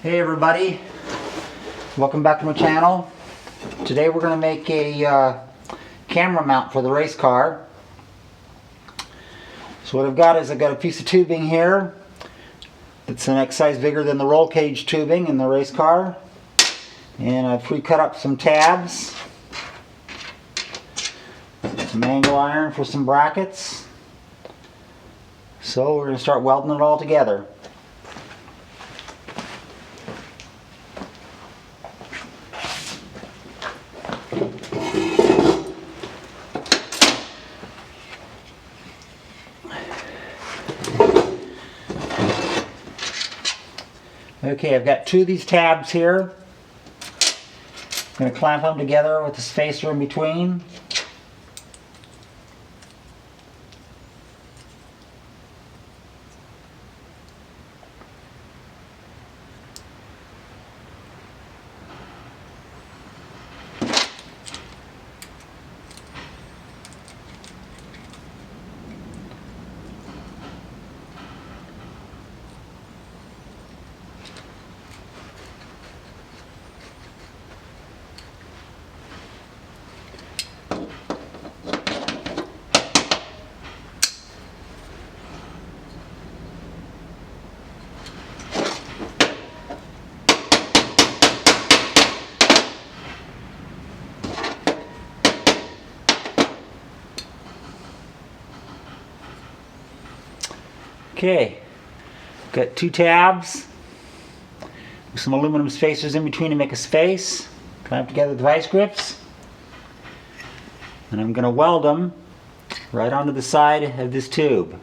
Hey everybody, welcome back to my channel. Today we're going to make a camera mount for the race car. So what I've got is I've got a piece of tubing here that's the next size bigger than the roll cage tubing in the race car, and I've pre-cut up some tabs, some angle iron for some brackets. So we're going to start welding it all together. Okay, I've got two of these tabs here. I'm going to clamp them together with the spacer in between. Okay, got two tabs with some aluminum spacers in between to make a space. Clamp together the vice grips, and I'm going to weld them right onto the side of this tube.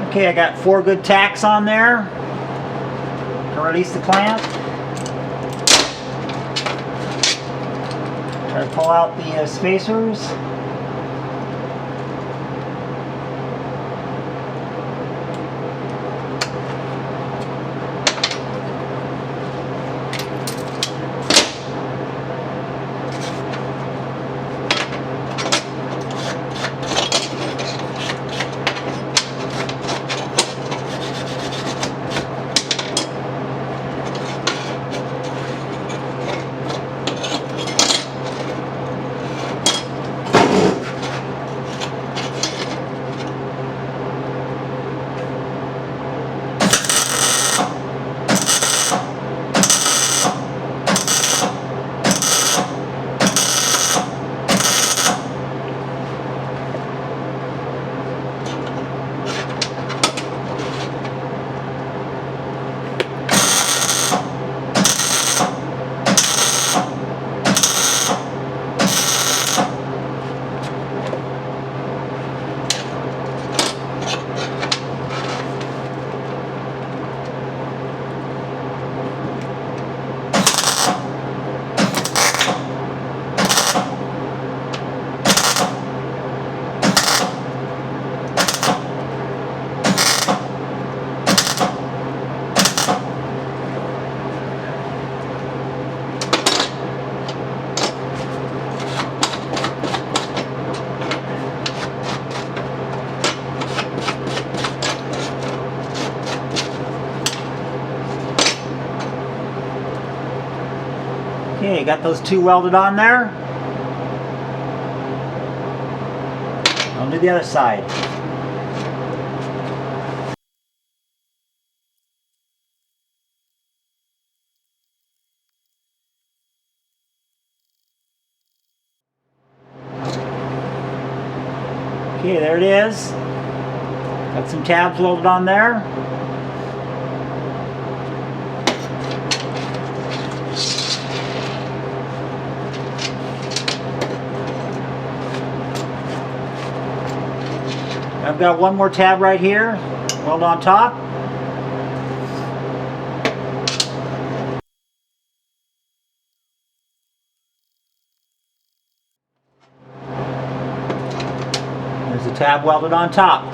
Okay, I got 4 good tacks on there to release the clamp. Try to pull out the spacers. Okay, got those two welded on there. I'll do the other side. Okay, there it is. Got some tabs welded on there. I've got one more tab right here, welded on top. There's a tab welded on top.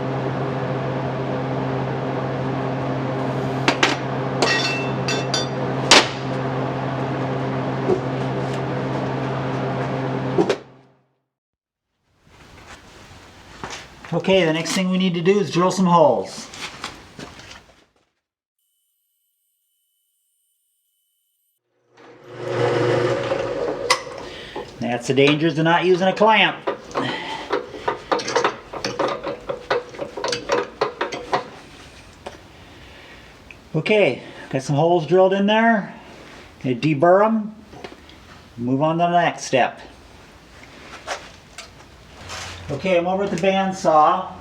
Okay, the next thing we need to do is drill some holes. That's the dangers of not using a clamp. Okay, got some holes drilled in there. Gonna deburr them. Move on to the next step. Okay, I'm over at the bandsaw.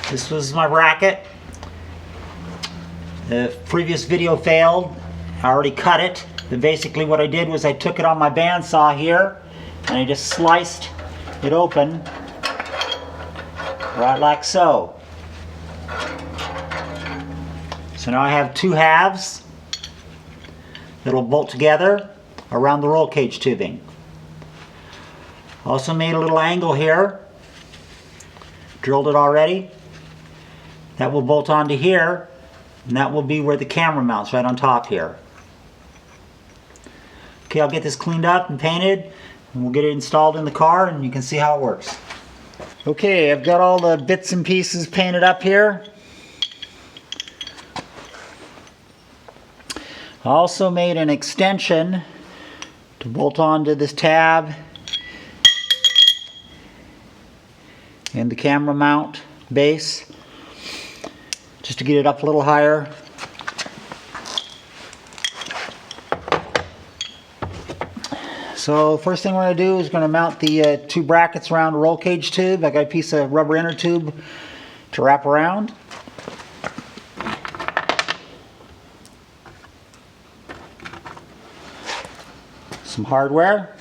This was my bracket. The previous video failed. I already cut it. But basically what I did was I took it on my bandsaw here and I just sliced it open right like so. So now I have two halves that'll bolt together around the roll cage tubing. Also made a little angle here. Drilled it already. That will bolt onto here, and that will be where the camera mounts, right on top here. Okay, I'll get this cleaned up and painted, and we'll get it installed in the car, and you can see how it works. Okay, I've got all the bits and pieces painted up here. I also made an extension to bolt onto this tab and the camera mount base, just to get it up a little higher. So first thing we're going to do is going to mount the two brackets around the roll cage tube. I got a piece of rubber inner tube to wrap around. Some hardware.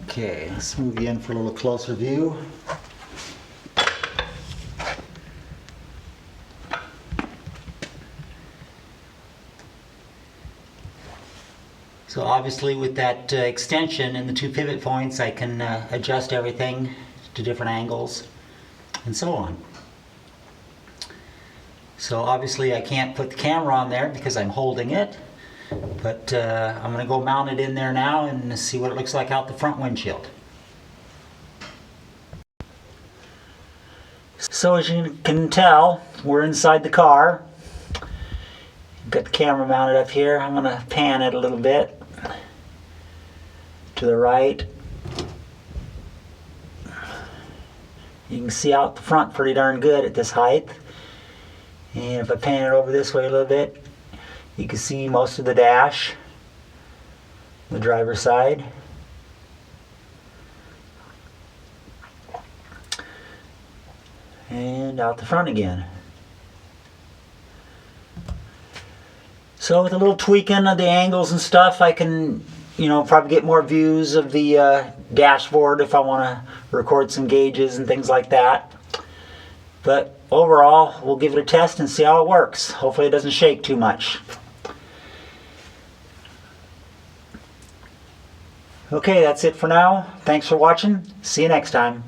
Okay, let's move you in for a little closer view. So obviously with that extension and the two pivot points, I can adjust everything to different angles and so on. So obviously I can't put the camera on there because I'm holding it, but I'm going to go mount it in there now and see what it looks like out the front windshield. So as you can tell, we're inside the car. Got the camera mounted up here. I'm going to pan it a little bit to the right. You can see out the front pretty darn good at this height. And if I pan it over this way a little bit, you can see most of the dash, the driver's side. And out the front again. So with a little tweaking of the angles and stuff, I can, probably get more views of the dashboard if I want to record some gauges and things like that. But overall, we'll give it a test and see how it works. Hopefully it doesn't shake too much. Okay, that's it for now. Thanks for watching. See you next time.